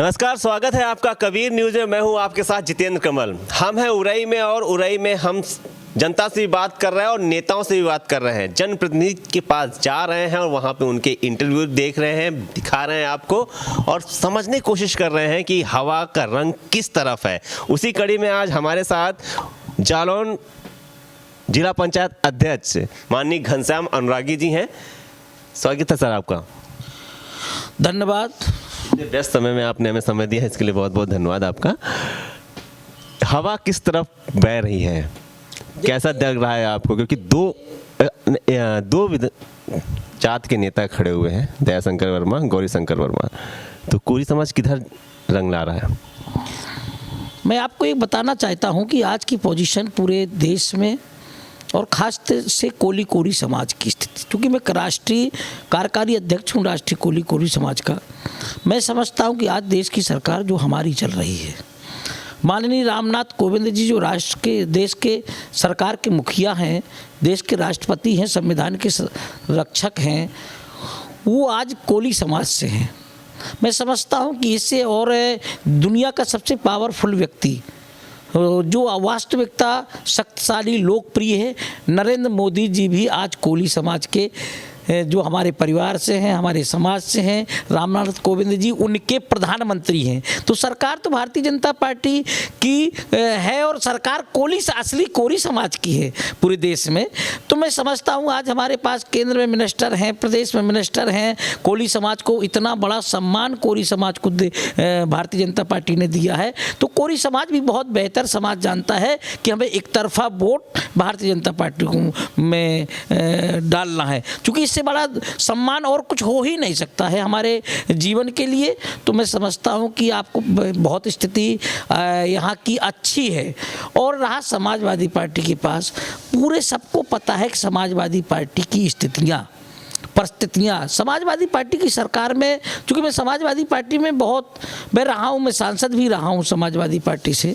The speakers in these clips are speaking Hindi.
नमस्कार, स्वागत है आपका कबीर न्यूज में। मैं हूं आपके साथ जितेंद्र कमल। हम हैं उरई में और उरई में हम जनता से भी बात कर रहे हैं और नेताओं से भी बात कर रहे हैं। जनप्रतिनिधि के पास जा रहे हैं और वहां पे उनके इंटरव्यू देख रहे हैं, दिखा रहे हैं आपको और समझने की कोशिश कर रहे हैं कि हवा का रंग किस तरफ है। उसी कड़ी में आज हमारे साथ जालौन जिला पंचायत अध्यक्ष माननीय घनश्याम अनुरागी जी हैं। स्वागत है सर आपका। धन्यवाद। व्यस्त समय में आपने हमें समय दिया है, इसके लिए बहुत बहुत धन्यवाद आपका। हवा किस तरफ बह रही है, कैसा लग रहा है आपको? क्योंकि दो जात के नेता खड़े हुए हैं, दयाशंकर वर्मा, गौरी शंकर वर्मा, तो कोरी समाज किधर रंग ला रहा है? मैं आपको एक बताना चाहता हूं कि आज की पोजीशन पूरे देश में और खास से कोली समाज की स्थिति, क्योंकि मैं राष्ट्रीय कार्यकारी अध्यक्ष हूँ राष्ट्रीय कोली समाज का। मैं समझता हूँ कि आज देश की सरकार जो हमारी चल रही है, माननीय रामनाथ कोविंद जी जो देश के सरकार के मुखिया हैं, देश के राष्ट्रपति हैं, संविधान के रक्षक हैं, वो आज कोली समाज से हैं। मैं समझता हूँ कि इससे और दुनिया का सबसे पावरफुल व्यक्ति जो वास्तविकता शक्तिशाली लोकप्रिय है, नरेंद्र मोदी जी भी आज कोली समाज के जो हमारे परिवार से हैं, हमारे समाज से हैं, रामनाथ कोविंद जी उनके प्रधानमंत्री हैं। तो सरकार तो भारतीय जनता पार्टी की है और सरकार असली कोली समाज की है पूरे देश में। तो मैं समझता हूँ आज हमारे पास केंद्र में मिनिस्टर हैं, प्रदेश में मिनिस्टर हैं, कोली समाज को इतना बड़ा सम्मान कोली समाज को भारतीय जनता पार्टी ने दिया है। तो कोली समाज भी बहुत बेहतर समाज जानता है कि हमें एक तरफा वोट भारतीय जनता पार्टी को में डालना है, क्योंकि इससे बड़ा सम्मान और कुछ हो ही नहीं सकता है हमारे जीवन के लिए। तो मैं समझता हूं कि आपको बहुत स्थिति यहाँ की अच्छी है। और रहा समाजवादी पार्टी के पास, पूरे सबको पता है कि समाजवादी पार्टी की परिस्थितियाँ समाजवादी पार्टी की सरकार में, चूँकि मैं समाजवादी पार्टी में मैं रहा हूँ, मैं सांसद भी रहा हूँ समाजवादी पार्टी से,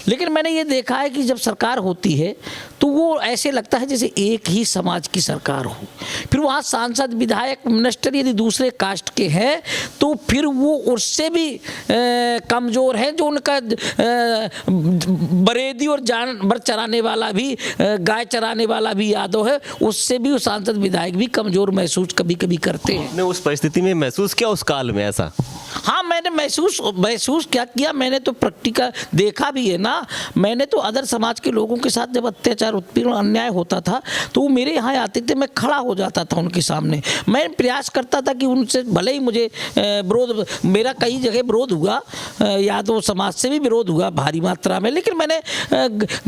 लेकिन मैंने ये देखा है कि जब सरकार होती है तो वो ऐसे लगता है जैसे एक ही समाज की सरकार हो। फिर वहाँ सांसद, विधायक, मिनिस्टर यदि दूसरे कास्ट के हैं तो फिर वो उससे भी कमज़ोर हैं। जो उनका बरेदी और जानवर चराने वाला भी, गाय चराने वाला भी यादव है, उससे भी वो सांसद विधायक भी कमज़ोर महसूस कभी कभी करते हैं। आपने उस परिस्थिति में महसूस किया उस काल में ऐसा? हाँ, मैंने महसूस क्या किया, मैंने तो प्रैक्टिकल देखा भी है ना। मैंने तो अदर समाज के लोगों के साथ जब अत्याचार, उत्पीड़न, अन्याय होता था तो वो मेरे यहाँ आते थे, मैं खड़ा हो जाता था उनके सामने। मैं प्रयास करता था कि उनसे भले ही मुझे विरोध, मेरा कई जगह विरोध हुआ, यादव समाज से भी विरोध हुआ भारी मात्रा में, लेकिन मैंने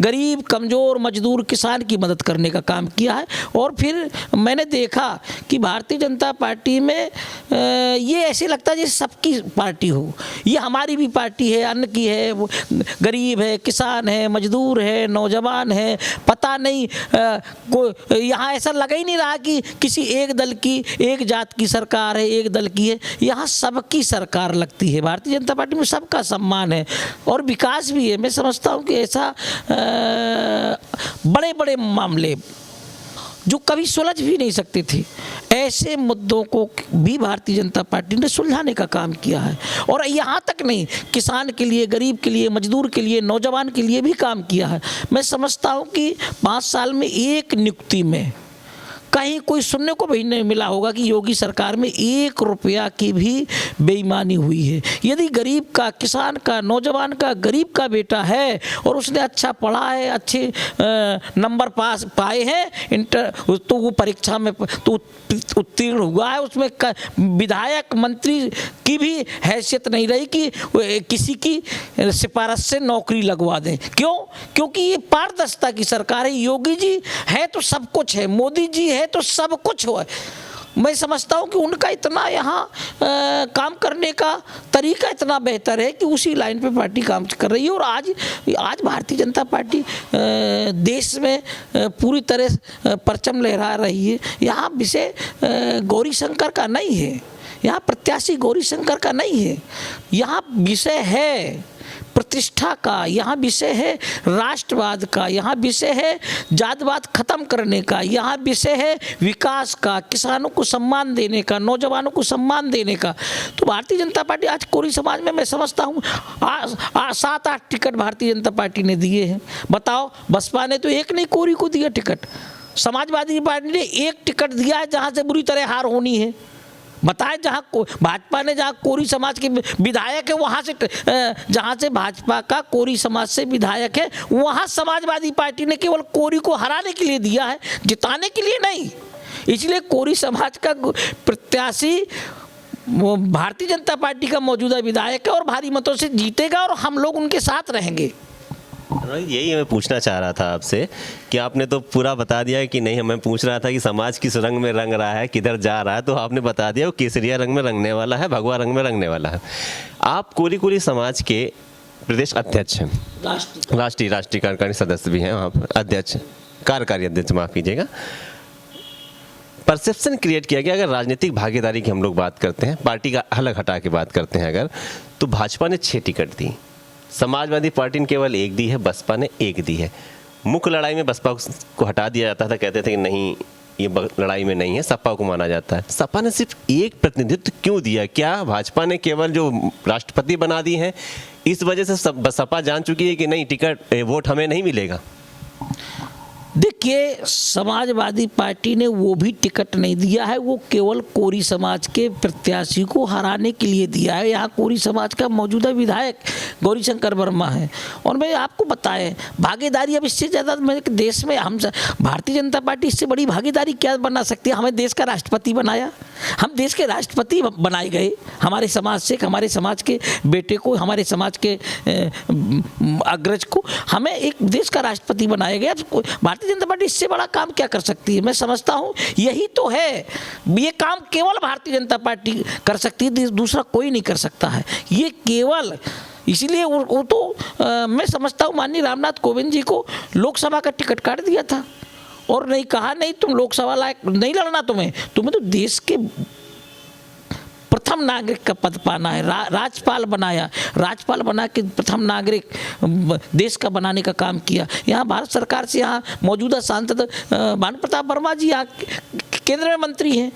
गरीब, कमज़ोर, मजदूर, किसान की मदद करने का काम किया है। और फिर मैंने देखा कि भारतीय जनता पार्टी में ये ऐसे लगता है जैसे सबकी पार्टी हो, ये हमारी भी पार्टी है, अन्य की है, वो गरीब है, किसान है, मजदूर है, नौजवान है, पता नहीं यहाँ ऐसा लगा ही नहीं रहा कि किसी एक दल की, एक जात की सरकार है, एक दल की है। यहाँ सबकी सरकार लगती है। भारतीय जनता पार्टी में सबका सम्मान है और विकास भी है। मैं समझता हूँ कि ऐसा बड़े बड़े मामले जो कभी सुलझ भी नहीं सकते थे, ऐसे मुद्दों को भी भारतीय जनता पार्टी ने सुलझाने का काम किया है। और यहाँ तक नहीं, किसान के लिए, गरीब के लिए, मजदूर के लिए, नौजवान के लिए भी काम किया है। मैं समझता हूँ कि 5 साल में एक नियुक्ति में कहीं कोई सुनने को भी नहीं मिला होगा कि योगी सरकार में 1 रुपया की भी बेईमानी हुई है। यदि गरीब का, किसान का, नौजवान का, गरीब का बेटा है और उसने अच्छा पढ़ा है, अच्छे नंबर पाए हैं, तो वो परीक्षा में तो उत्तीर्ण हुआ है, उसमें विधायक, मंत्री की भी हैसियत नहीं रही कि किसी की सिफारिश से नौकरी लगवा दें। क्यों? क्योंकि ये पारदर्शिता की सरकार है। योगी जी है तो सब कुछ है, मोदी जी है तो सब कुछ हो। मैं समझता हूँ कि उनका इतना यहाँ काम करने का तरीका इतना बेहतर है कि उसी लाइन पे पार्टी काम कर रही है। और आज भारतीय जनता पार्टी देश में पूरी तरह परचम लहरा रही है। यहाँ विषय गौरी शंकर का नहीं है, यहाँ प्रत्याशी गौरी शंकर का नहीं है, यहाँ विषय है प्रतिष्ठा का, यहाँ विषय है राष्ट्रवाद का, यहाँ विषय है जातवाद खत्म करने का, यहाँ विषय है विकास का, किसानों को सम्मान देने का, नौजवानों को सम्मान देने का। तो भारतीय जनता पार्टी आज कोरी समाज में मैं समझता हूँ 7-8 टिकट भारतीय जनता पार्टी ने दिए हैं। बताओ, बसपा ने तो एक नहीं कोरी को दिया टिकट, समाजवादी पार्टी ने एक टिकट दिया है जहाँ से बुरी तरह हार होनी है। बताएं, जहाँ भाजपा ने जहाँ कोरी समाज के विधायक है वहाँ से, जहाँ से भाजपा का कोरी समाज से विधायक है वहाँ समाजवादी पार्टी ने केवल कोरी को हराने के लिए दिया है, जिताने के लिए नहीं। इसलिए कोरी समाज का प्रत्याशी भारतीय जनता पार्टी का मौजूदा विधायक है और भारी मतों से जीतेगा और हम लोग उनके साथ रहेंगे। यही मैं पूछना चाह रहा था आपसे कि आपने तो पूरा बता दिया कि नहीं, मैं पूछ रहा था कि समाज किस रंग में रंग रहा है, किधर जा रहा है, तो आपने बता दिया वो केसरिया रंग में रंगने वाला है, भगवा रंग में रंगने वाला है। आप कोरी समाज के प्रदेश अध्यक्ष हैं, राष्ट्रीय कार्यकारिणी सदस्य भी हैं, वहाँ पर अध्यक्ष, कार्यकारी अध्यक्ष, माफ़ कीजिएगा। परसेप्शन क्रिएट किया गया, अगर राजनीतिक भागीदारी की हम लोग बात करते हैं, पार्टी का अलग हटा के बात करते हैं अगर, तो भाजपा ने 6 टिकट दी, समाजवादी पार्टी ने केवल 1 दी है, बसपा ने 1 दी है। मुख्य लड़ाई में बसपा को हटा दिया जाता था, कहते थे कि नहीं ये लड़ाई में नहीं है, सपा को माना जाता है। सपा ने सिर्फ 1 प्रतिनिधित्व क्यों दिया? क्या भाजपा ने केवल जो राष्ट्रपति बना दी है इस वजह से सपा जान चुकी है कि नहीं टिकट वोट हमें नहीं मिलेगा? देखिए, समाजवादी पार्टी ने वो भी टिकट नहीं दिया है, वो केवल कोरी समाज के प्रत्याशी को हराने के लिए दिया है। यहाँ कोरी समाज का मौजूदा विधायक गौरीशंकर वर्मा है। और मैं आपको बताएं, भागीदारी अब इससे ज़्यादा मेरे देश में हम भारतीय जनता पार्टी इससे बड़ी भागीदारी क्या बना सकती है? हमें देश का राष्ट्रपति बनाया, हम देश के राष्ट्रपति बनाए गए, हमारे समाज से, हमारे समाज के बेटे को, हमारे समाज के अग्रज को हमें एक देश का राष्ट्रपति बनाया गया। भारतीय जनता पार्टी इससे बड़ा काम क्या कर सकती है? मैं समझता हूँ यही तो है, ये काम केवल भारतीय जनता पार्टी कर सकती है, दूसरा कोई नहीं कर सकता है ये केवल। इसीलिए वो तो मैं समझता हूँ माननीय रामनाथ कोविंद जी को लोकसभा का टिकट काट दिया था और नहीं कहा नहीं तुम लोकसभा लायक नहीं लड़ना, तुम्हें तो देश के प्रथम नागरिक का पद पाना है। राज्यपाल बनाया, राज्यपाल बना के प्रथम नागरिक देश का बनाने का काम किया। यहाँ भारत सरकार से यहाँ मौजूदा सांसद भानु प्रताप वर्मा जी यहाँ केंद्र में मंत्री हैं,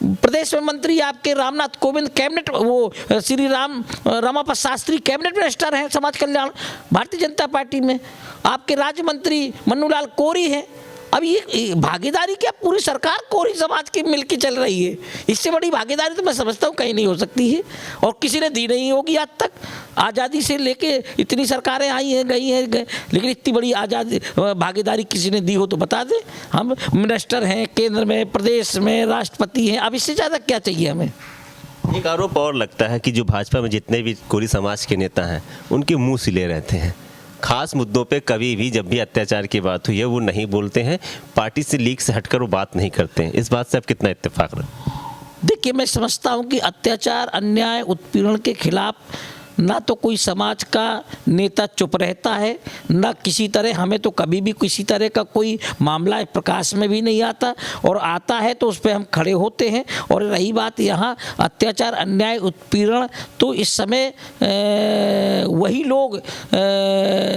प्रदेश में मंत्री आपके रामनाथ कोविंद कैबिनेट, वो श्री रमापत शास्त्री कैबिनेट मिनिस्टर हैं समाज कल्याण भारतीय जनता पार्टी में, आपके राज्य मंत्री मन्नूलाल कोरी हैं। अब ये भागीदारी क्या पूरी सरकार कोरी समाज की मिलकर चल रही है? इससे बड़ी भागीदारी तो मैं समझता हूँ कहीं नहीं हो सकती है और किसी ने दी नहीं होगी आज तक। आज़ादी से लेके इतनी सरकारें आई हैं गई हैं लेकिन इतनी बड़ी आज़ादी भागीदारी किसी ने दी हो तो बता दें। हम मिनिस्टर हैं केंद्र में, प्रदेश में राष्ट्रपति हैं, अब इससे ज़्यादा क्या चाहिए हमें? एक आरोप और लगता है कि जो भाजपा में जितने भी कोरी समाज के नेता हैं उनके मुँह सिले रहते हैं, खास मुद्दों पे कभी भी जब भी अत्याचार की बात हुई है वो नहीं बोलते हैं, पार्टी से लीक से हटकर वो बात नहीं करते हैं। इस बात से आप कितना इत्तेफाक रहे? देखिए, मैं समझता हूँ कि अत्याचार, अन्याय, उत्पीड़न के खिलाफ ना तो कोई समाज का नेता चुप रहता है, ना किसी तरह, हमें तो कभी भी किसी तरह का कोई मामला प्रकाश में भी नहीं आता, और आता है तो उस पर हम खड़े होते हैं। और रही बात यहाँ अत्याचार, अन्याय, उत्पीड़न, तो इस समय वही लोग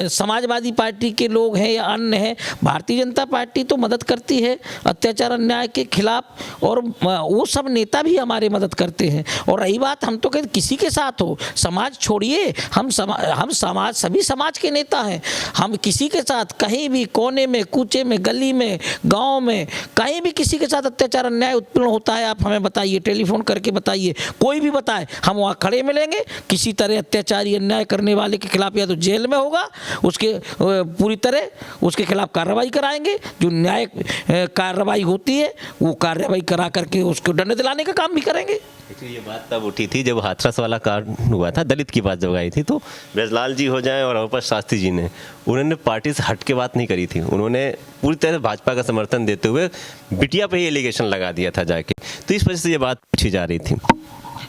समाजवादी पार्टी के लोग हैं या अन्य हैं, भारतीय जनता पार्टी तो मदद करती है अत्याचार अन्याय के खिलाफ और वो सब नेता भी हमारे मदद करते हैं। और रही बात, हम तो कहते किसी के साथ हो, समाज छोड़िए, हम समाज, सभी समाज के नेता हैं, हम किसी के साथ कहीं भी कोने में, कूचे में, गली में, गांव में, कहीं भी किसी के साथ अत्याचार अन्याय उत्पीड़न होता है आप हमें बताइए, टेलीफोन करके बताइए, कोई भी बताए, हम वहाँ खड़े मिलेंगे। किसी तरह अत्याचारी अन्याय करने वाले के खिलाफ या तो जेल में होगा, उसके पूरी तरह उसके खिलाफ कार्रवाई कराएंगे, जो न्याय कार्रवाई होती है वो कार्रवाई करा करके उसको दंड दिलाने का काम भी करेंगे। ये बात तब उठी थी जब हाथरस वाला कांड हुआ था, दलित की बात जब आई थी, तो ब्रजलाल जी हो जाएं और रमापत शास्त्री जी ने, उन्होंने पार्टी से हट के बात नहीं करी थी, उन्होंने पूरी तरह भाजपा का समर्थन देते हुए बिटिया पे ही एलिगेशन लगा दिया था जाके, तो इस वजह से ये बात पूछी जा रही थी।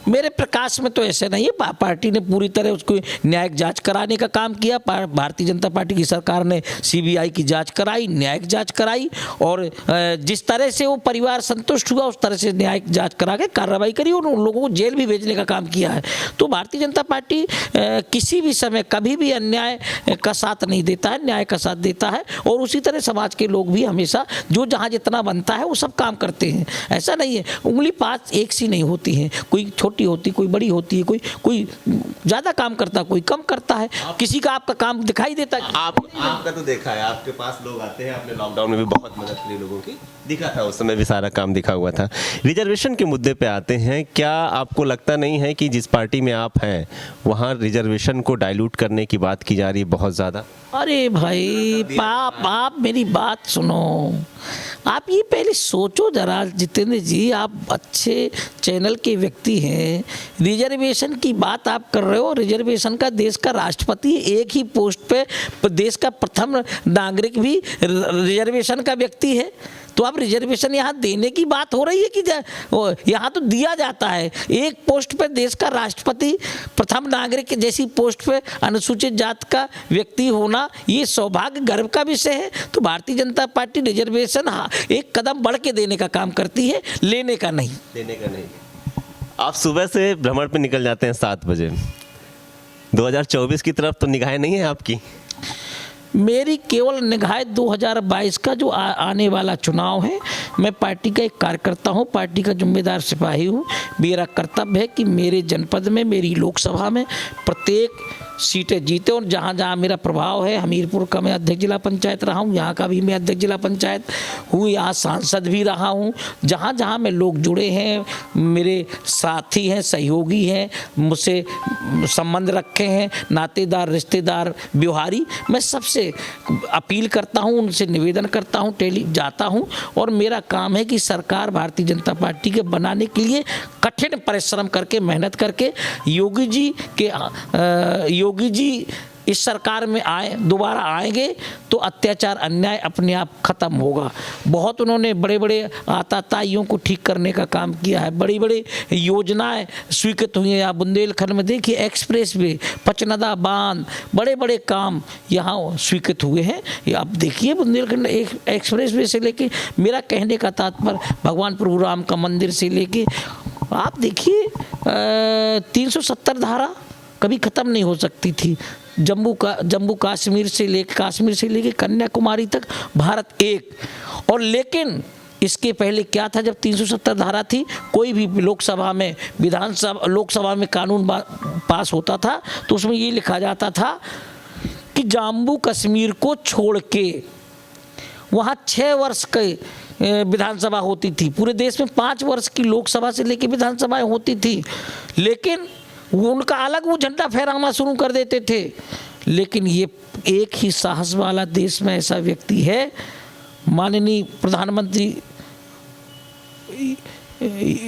मेरे प्रकाश में तो ऐसे नहीं है। पार्टी ने पूरी तरह उसको न्यायिक जांच कराने का काम किया। भारतीय जनता पार्टी की सरकार ने सीबीआई की जांच कराई, न्यायिक जांच कराई, और जिस तरह से वो परिवार संतुष्ट हुआ उस तरह से न्यायिक जांच करा के कार्रवाई करी और उन लोगों को जेल भी भेजने का काम किया है। तो भारतीय जनता पार्टी किसी भी समय कभी भी अन्याय का साथ नहीं देता है, न्याय का साथ देता है। और उसी तरह समाज के लोग भी हमेशा जो जहाँ जितना बनता है वो सब काम करते हैं। ऐसा नहीं है, उंगली पांच एक सी नहीं होती है, कोई छोटी होती, कोई बड़ी होती है, कोई ज़्यादा काम करता, कोई कम करता है। किसी का आपका काम दिखाई देता है। आपका तो देखा है, आपके पास लोग आते हैं, आपने लॉकडाउन में भी बहुत मदद करी लोगों की, दिखा था उस समय भी सारा काम दिखा हुआ था। रिजर्वेशन के मुद्दे पे आते हैं, क्या आपको लगता नहीं है कि जिस पार्टी में आप हैं वहाँ रिजर्वेशन को डाइल्यूट करने की बात की जा रही है बहुत ज़्यादा? अरे भाई आप मेरी बात सुनो, आप ये पहले सोचो जरा जितेंद्र जी, आप अच्छे चैनल के व्यक्ति हैं। रिजर्वेशन की बात आप कर रहे हो, रिजर्वेशन का देश का राष्ट्रपति एक ही पोस्ट पे देश का प्रथम नागरिक भी रिजर्वेशन का व्यक्ति है। तो अब रिजर्वेशन यहाँ देने की बात हो रही है कि यहाँ तो दिया जाता है। एक पोस्ट पे देश का राष्ट्रपति, प्रथम नागरिक जैसी पोस्ट पे अनुसूचित जाति का व्यक्ति होना, ये सौभाग्य गर्व का विषय है। तो भारतीय जनता पार्टी रिजर्वेशन एक कदम बढ़ के देने का काम करती है, लेने का नहीं। देने का नहीं। आप सुबह से भ्रमण पे निकल जाते हैं 7 बजे, 2024 की तरफ तो निगाहें नहीं है आपकी? मेरी केवल निगाह 2022 का जो आने वाला चुनाव है। मैं पार्टी का एक कार्यकर्ता हूं, पार्टी का जिम्मेदार सिपाही हूं। मेरा कर्तव्य है कि मेरे जनपद में, मेरी लोकसभा में प्रत्येक सीटें जीते, और जहाँ जहाँ मेरा प्रभाव है, हमीरपुर का मैं अध्यक्ष जिला पंचायत रहा हूँ, यहाँ का भी मैं अध्यक्ष जिला पंचायत हूँ, यहाँ सांसद भी रहा हूँ। जहाँ जहाँ मैं लोग जुड़े हैं, मेरे साथी हैं, सहयोगी हैं, मुझसे संबंध रखे हैं, नातेदार, रिश्तेदार, व्यवहारी, मैं सबसे अपील करता हूँ, उनसे निवेदन करता हूँ, जाता हूँ। और मेरा काम है कि सरकार भारतीय जनता पार्टी के बनाने के लिए कठिन परिश्रम करके, मेहनत करके, योगी जी इस सरकार में दोबारा आएंगे तो अत्याचार, अन्याय अपने आप खत्म होगा। बहुत उन्होंने बड़े बड़े आताताइयों को ठीक करने का काम किया है, बड़ी बड़ी योजनाएं स्वीकृत हुई हैं। या बुंदेलखंड में देखिए, एक्सप्रेस वे, पचनदा बांध, बड़े बड़े काम यहाँ स्वीकृत हुए हैं। ये आप देखिए बुंदेलखंड एक्सप्रेस वे से लेके, मेरा कहने का तात्पर्य भगवान प्रभु राम का मंदिर से लेके, आप देखिए 370 धारा कभी ख़त्म नहीं हो सकती थी। जम्मू कश्मीर से लेके कन्याकुमारी तक भारत एक। और लेकिन इसके पहले क्या था, जब 370 धारा थी, कोई भी लोकसभा में, लोकसभा में कानून पास होता था तो उसमें ये लिखा जाता था कि जम्मू कश्मीर को छोड़ के वहाँ 6 वर्ष के विधानसभा होती थी। पूरे देश में 5 वर्ष की लोकसभा से लेके विधानसभाएं होती थी, लेकिन उनका अलग वो झंडा फहराना शुरू कर देते थे। लेकिन ये एक ही साहस वाला देश में ऐसा व्यक्ति है, माननीय प्रधानमंत्री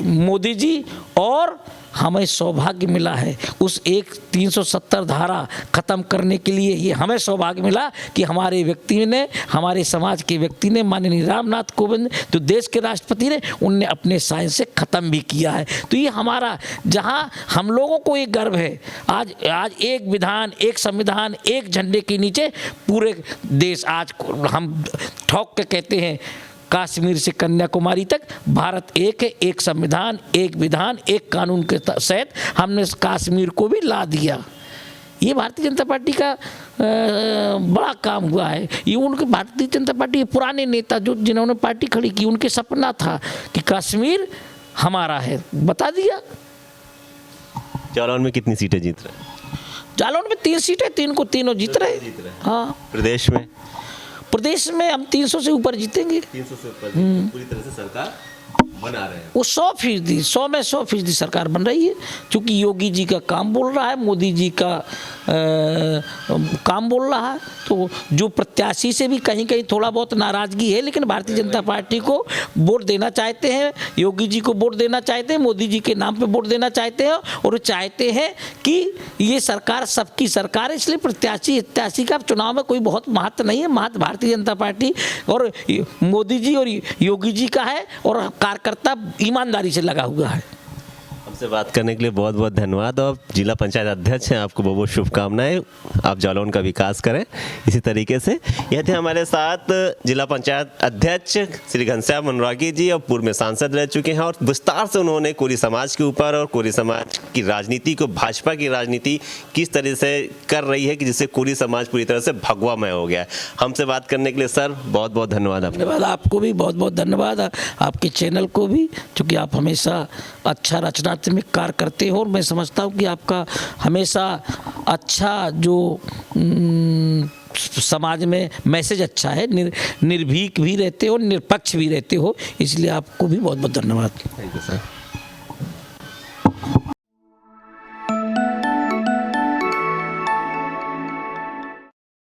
मोदी जी, और हमें सौभाग्य मिला है उस 370 धारा खत्म करने के लिए। ये हमें सौभाग्य मिला कि हमारे व्यक्ति ने, हमारे समाज के व्यक्ति ने, माननीय रामनाथ कोविंद जो देश के राष्ट्रपति ने, उनने अपने साइन से ख़त्म भी किया है। तो ये हमारा, जहाँ हम लोगों को एक गर्व है, आज एक विधान, एक संविधान, एक झंडे के नीचे पूरे देश, आज हम ठोक के कहते हैं कश्मीर से कन्याकुमारी तक भारत एक है, एक संविधान, एक विधान, एक कानून के तहत हमने कश्मीर को भी ला दिया। ये भारतीय जनता पार्टी का बड़ा काम हुआ है। ये उनके भारतीय जनता पार्टी के पुराने नेता जिन्होंने पार्टी खड़ी की, उनके सपना था कि कश्मीर हमारा है, बता दिया। जालौन में कितनी सीटें जीत रहे हैं? जालौन में 3 सीटें, 3 को तीनों जीत रहे। हाँ, प्रदेश में हम 300 से ऊपर जीतेंगे। 300 से ऊपर पूरी तरह से सरकार बना रहे हैं। वो 100% 100 में 100% सरकार बन रही है, क्योंकि योगी जी का काम बोल रहा है, मोदी जी का काम बोल रहा है। तो जो प्रत्याशी से भी कहीं कहीं थोड़ा बहुत नाराजगी है, लेकिन भारतीय जनता पार्टी को वोट देना चाहते हैं, योगी जी को वोट देना चाहते हैं, मोदी जी के नाम पे वोट देना चाहते हैं, और चाहते हैं कि ये सरकार सबकी सरकार है। इसलिए प्रत्याशी का चुनाव में कोई बहुत महत्व नहीं है। महत्व भारतीय जनता पार्टी और मोदी जी और योगी जी का है, और कार्यकर्ता ईमानदारी से लगा हुआ है। हम हमसे बात करने के लिए बहुत बहुत धन्यवाद। और जिला पंचायत अध्यक्ष हैं, आपको बहुत बहुत शुभकामनाएं। आप जालौन का विकास करें इसी तरीके से। यह थे हमारे साथ जिला पंचायत अध्यक्ष श्री घनश्याम अनुरागी जी, और पूर्व में सांसद रह चुके हैं, और विस्तार से उन्होंने कोरी समाज के ऊपर और कोरी समाज की राजनीति को, भाजपा की राजनीति किस तरह से कर रही है कि जिससे कोरी समाज पूरी तरह से भगवामय हो गया है। हमसे बात करने के लिए सर बहुत बहुत धन्यवाद। धन्यवाद आपको भी, बहुत बहुत धन्यवाद आपके चैनल को भी, क्योंकि आप हमेशा अच्छा रचनात्मक कार्य करते हो, और मैं समझता हूँ कि आपका हमेशा अच्छा जो समाज में मैसेज अच्छा है, निर्भीक भी रहते हो, निरपक्ष भी रहते हो, इसलिए आपको भी बहुत बहुत धन्यवाद। Thank you sir.